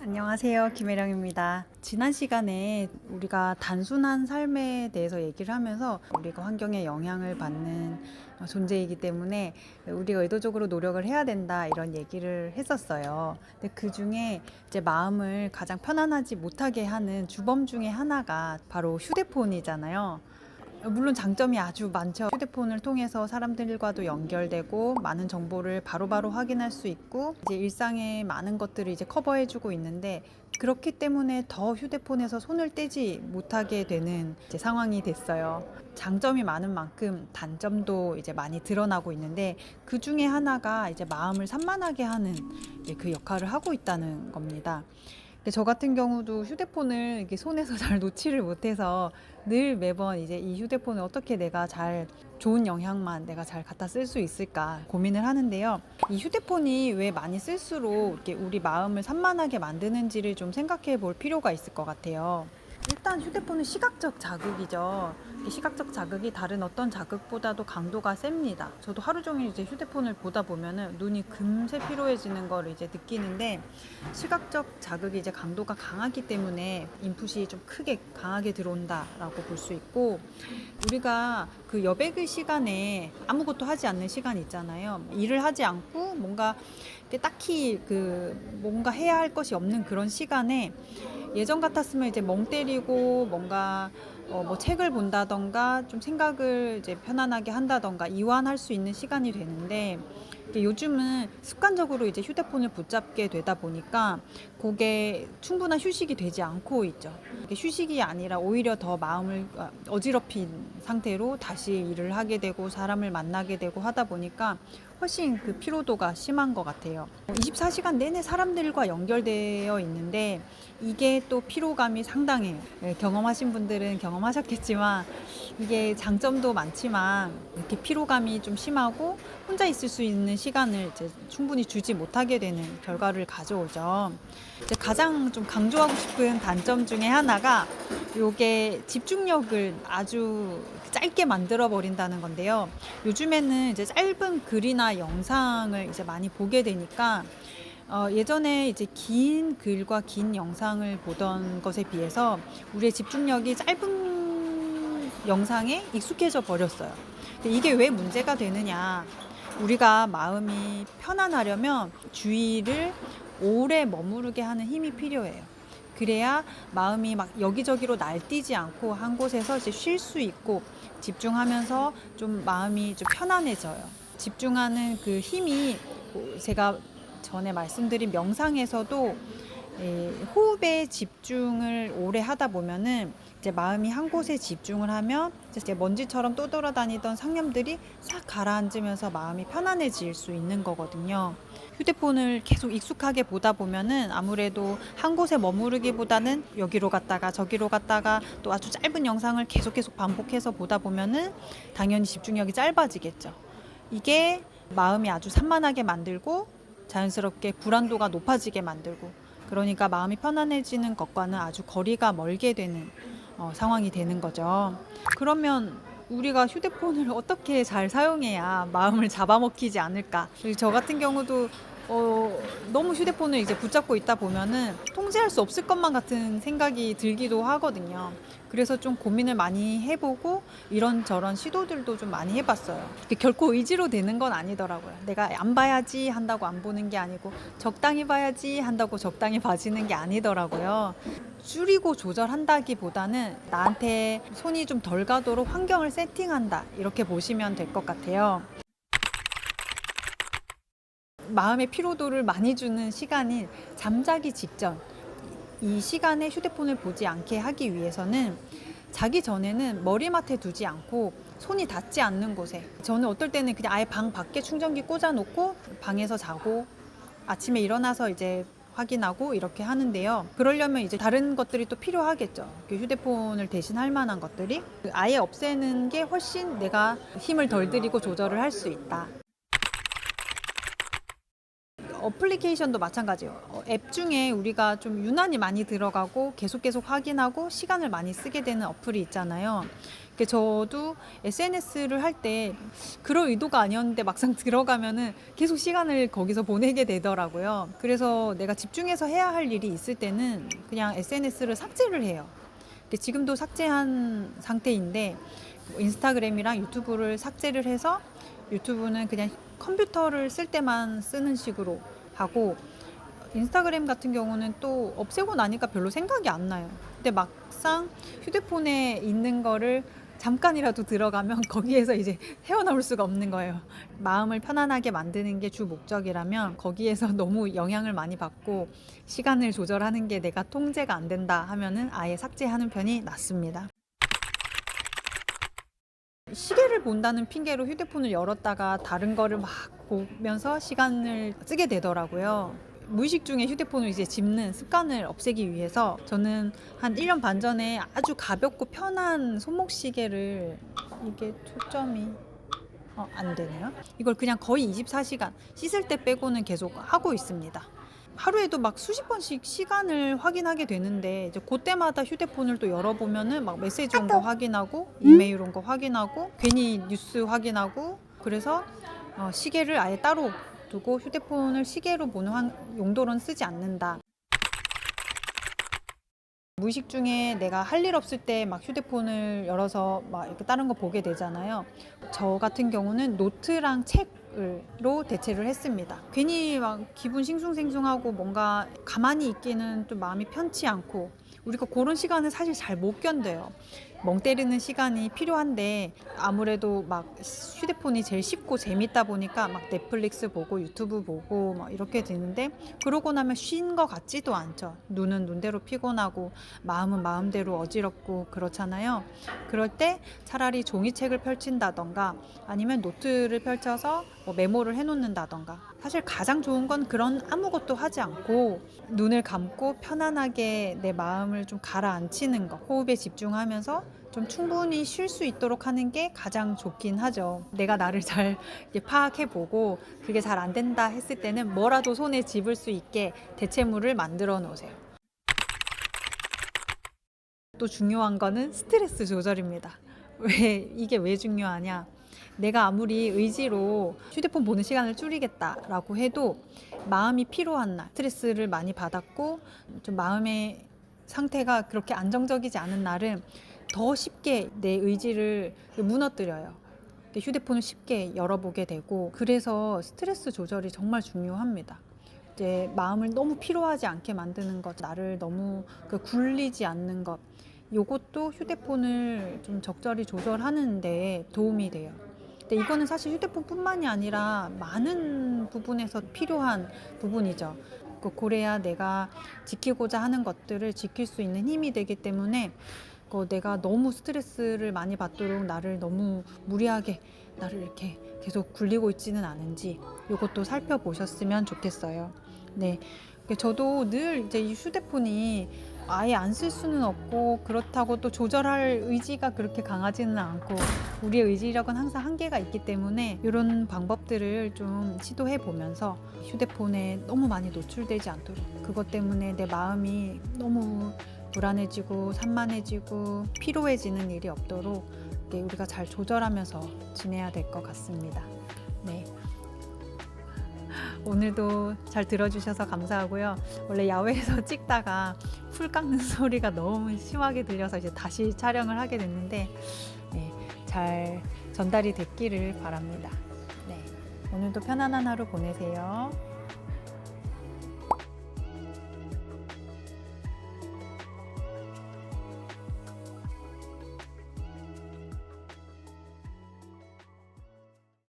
안녕하세요. 김혜령입니다. 지난 시간에 우리가 단순한 삶에 대해서 얘기를 하면서 우리가 환경에 영향을 받는 존재이기 때문에 우리가 의도적으로 노력을 해야 된다 이런 얘기를 했었어요. 근데 그 중에 이제 마음을 가장 편안하지 못하게 하는 주범 중에 하나가 바로 휴대폰이잖아요. 물론 장점이 아주 많죠. 휴대폰을 통해서 사람들과도 연결되고 많은 정보를 바로바로 확인할 수 있고 이제 일상의 많은 것들을 이제 커버해주고 있는데 그렇기 때문에 더 휴대폰에서 손을 떼지 못하게 되는 이제 상황이 됐어요. 장점이 많은 만큼 단점도 이제 많이 드러나고 있는데 그 중에 하나가 이제 마음을 산만하게 하는 이제 그 역할을 하고 있다는 겁니다. 저 같은 경우도 휴대폰을 이렇게 손에서 잘 놓지를 못해서 늘 매번 이제 이 휴대폰을 어떻게 내가 잘 좋은 영향만 내가 잘 갖다 쓸 수 있을까 고민을 하는데요. 이 휴대폰이 왜 많이 쓸수록 이렇게 우리 마음을 산만하게 만드는지를 좀 생각해 볼 필요가 있을 것 같아요. 일단 휴대폰은 시각적 자극이죠. 시각적 자극이 다른 어떤 자극보다도 강도가 셉니다. 저도 하루 종일 이제 휴대폰을 보다 보면은 눈이 금세 피로해지는 걸 이제 느끼는데 시각적 자극이 이제 강도가 강하기 때문에 인풋이 좀 크게 강하게 들어온다라고 볼 수 있고 우리가 그 여백의 시간에 아무것도 하지 않는 시간 있잖아요. 일을 하지 않고 뭔가 딱히 그 뭔가 해야 할 것이 없는 그런 시간에 예전 같았으면 이제 멍 때리고 뭔가 뭐 책을 본다던가 좀 생각을 이제 편안하게 한다던가 이완할 수 있는 시간이 되는데 요즘은 습관적으로 이제 휴대폰을 붙잡게 되다 보니까 그게 충분한 휴식이 되지 않고 있죠. 이게 휴식이 아니라 오히려 더 마음을 어지럽힌 상태로 다시 일을 하게 되고 사람을 만나게 되고 하다 보니까 훨씬 그 피로도가 심한 것 같아요. 24시간 내내 사람들과 연결되어 있는데 이게 또 피로감이 상당해요. 경험하신 분들은 경험하셨겠지만 이게 장점도 많지만 이렇게 피로감이 좀 심하고 혼자 있을 수 있는 시간을 이제 충분히 주지 못하게 되는 결과를 가져오죠. 이제 가장 좀 강조하고 싶은 단점 중에 하나가 요게 집중력을 아주 짧게 만들어 버린다는 건데요. 요즘에는 이제 짧은 글이나 영상을 이제 많이 보게 되니까 예전에 이제 긴 글과 긴 영상을 보던 것에 비해서 우리의 집중력이 짧은 영상에 익숙해져 버렸어요. 근데 이게 왜 문제가 되느냐? 우리가 마음이 편안하려면 주의를 오래 머무르게 하는 힘이 필요해요. 그래야 마음이 막 여기저기로 날뛰지 않고 한 곳에서 이제 쉴 수 있고 집중하면서 좀 마음이 좀 편안해져요. 집중하는 그 힘이 제가 전에 말씀드린 명상에서도 호흡에 집중을 오래 하다 보면은 이제 마음이 한 곳에 집중을 하면 이제 먼지처럼 떠돌아다니던 상념들이 싹 가라앉으면서 마음이 편안해질 수 있는 거거든요. 휴대폰을 계속 익숙하게 보다 보면은 아무래도 한 곳에 머무르기보다는 여기로 갔다가 저기로 갔다가 또 아주 짧은 영상을 계속 반복해서 보다 보면은 당연히 집중력이 짧아지겠죠. 이게 마음이 아주 산만하게 만들고 자연스럽게 불안도가 높아지게 만들고 그러니까 마음이 편안해지는 것과는 아주 거리가 멀게 되는 상황이 되는 거죠. 그러면 우리가 휴대폰을 어떻게 잘 사용해야 마음을 잡아먹히지 않을까? 저 같은 경우도 너무 휴대폰을 이제 붙잡고 있다 보면은 통제할 수 없을 것만 같은 생각이 들기도 하거든요. 그래서 좀 고민을 많이 해보고 이런저런 시도들도 좀 많이 해봤어요. 결코 의지로 되는 건 아니더라고요. 내가 안 봐야지 한다고 안 보는 게 아니고 적당히 봐야지 한다고 적당히 봐지는 게 아니더라고요. 줄이고 조절한다기보다는 나한테 손이 좀 덜 가도록 환경을 세팅한다 이렇게 보시면 될 것 같아요. 마음의 피로도를 많이 주는 시간인 잠자기 직전 이 시간에 휴대폰을 보지 않게 하기 위해서는 자기 전에는 머리맡에 두지 않고 손이 닿지 않는 곳에 저는 어떨 때는 그냥 아예 방 밖에 충전기 꽂아 놓고 방에서 자고 아침에 일어나서 이제 확인하고 이렇게 하는데요. 그러려면 이제 다른 것들이 또 필요하겠죠. 휴대폰을 대신할 만한 것들이 아예 없애는 게 훨씬 내가 힘을 덜 들이고 조절을 할 수 있다. 어플리케이션도 마찬가지예요. 앱 중에 우리가 좀 유난히 많이 들어가고 계속 확인하고 시간을 많이 쓰게 되는 어플이 있잖아요. 저도 SNS를 할 때 그럴 의도가 아니었는데 막상 들어가면은 계속 시간을 거기서 보내게 되더라고요. 그래서 내가 집중해서 해야 할 일이 있을 때는 그냥 SNS를 삭제를 해요. 지금도 삭제한 상태인데 인스타그램이랑 유튜브를 삭제를 해서 유튜브는 그냥 컴퓨터를 쓸 때만 쓰는 식으로 하고, 인스타그램 같은 경우는 또 없애고 나니까 별로 생각이 안 나요. 근데 막상 휴대폰에 있는 거를 잠깐이라도 들어가면 거기에서 이제 헤어나올 수가 없는 거예요. 마음을 편안하게 만드는 게 주 목적이라면 거기에서 너무 영향을 많이 받고 시간을 조절하는 게 내가 통제가 안 된다 하면은 아예 삭제하는 편이 낫습니다. 시계를 본다는 핑계로 휴대폰을 열었다가 다른 거를 막 보면서 시간을 쓰게 되더라고요. 무의식 중에 휴대폰을 이제 집는 습관을 없애기 위해서 저는 한 1년 반 전에 아주 가볍고 편한 손목 시계를, 이게 초점이 안 되네요. 이걸 그냥 거의 24시간 씻을 때 빼고는 계속 하고 있습니다. 하루에도 막 수십 번씩 시간을 확인하게 되는데 이제 그때마다 휴대폰을 또 열어보면은 막 메시지 온 거 확인하고 이메일 온 거 확인하고 괜히 뉴스 확인하고, 그래서 시계를 아예 따로 두고 휴대폰을 시계로 보는 용도로는 쓰지 않는다. 무의식 중에 내가 할 일 없을 때 막 휴대폰을 열어서 막 이렇게 다른 거 보게 되잖아요. 저 같은 경우는 노트랑 책으로 대체를 했습니다. 괜히 막 기분 싱숭생숭하고 뭔가 가만히 있기는 좀 마음이 편치 않고, 우리가 그런 시간을 사실 잘 못 견뎌요. 멍 때리는 시간이 필요한데 아무래도 막 휴대폰이 제일 쉽고 재밌다 보니까 막 넷플릭스 보고 유튜브 보고 막 이렇게 되는데, 그러고 나면 쉰 것 같지도 않죠. 눈은 눈대로 피곤하고 마음은 마음대로 어지럽고 그렇잖아요. 그럴 때 차라리 종이책을 펼친다던가 아니면 노트를 펼쳐서 뭐 메모를 해놓는다던가, 사실 가장 좋은 건 그런 아무것도 하지 않고 눈을 감고 편안하게 내 마음을 좀 가라앉히는 거, 호흡에 집중하면서 좀 충분히 쉴 수 있도록 하는 게 가장 좋긴 하죠. 내가 나를 잘 파악해보고 그게 잘 안 된다 했을 때는 뭐라도 손에 집을 수 있게 대체물을 만들어 놓으세요. 또 중요한 거는 스트레스 조절입니다. 이게 왜 중요하냐? 내가 아무리 의지로 휴대폰 보는 시간을 줄이겠다라고 해도 마음이 피로한 날, 스트레스를 많이 받았고 좀 마음의 상태가 그렇게 안정적이지 않은 날은 더 쉽게 내 의지를 무너뜨려요. 휴대폰을 쉽게 열어보게 되고, 그래서 스트레스 조절이 정말 중요합니다. 이제 마음을 너무 피로하지 않게 만드는 것, 나를 너무 굴리지 않는 것, 요것도 휴대폰을 좀 적절히 조절하는 데 도움이 돼요. 근데 이거는 사실 휴대폰뿐만이 아니라 많은 부분에서 필요한 부분이죠. 그래야 내가 지키고자 하는 것들을 지킬 수 있는 힘이 되기 때문에 내가 너무 스트레스를 많이 받도록 나를 너무 무리하게 나를 이렇게 계속 굴리고 있지는 않은지 이것도 살펴보셨으면 좋겠어요. 네, 저도 늘 이제 이 휴대폰이 아예 안 쓸 수는 없고 그렇다고 또 조절할 의지가 그렇게 강하지는 않고 우리의 의지력은 항상 한계가 있기 때문에 이런 방법들을 좀 시도해 보면서 휴대폰에 너무 많이 노출되지 않도록, 그것 때문에 내 마음이 너무 불안해지고 산만해지고 피로해지는 일이 없도록 우리가 잘 조절하면서 지내야 될 것 같습니다. 네. 오늘도 잘 들어주셔서 감사하고요. 원래 야외에서 찍다가 풀 깎는 소리가 너무 심하게 들려서 이제 다시 촬영을 하게 됐는데, 네, 잘 전달이 됐기를 바랍니다. 네, 오늘도 편안한 하루 보내세요.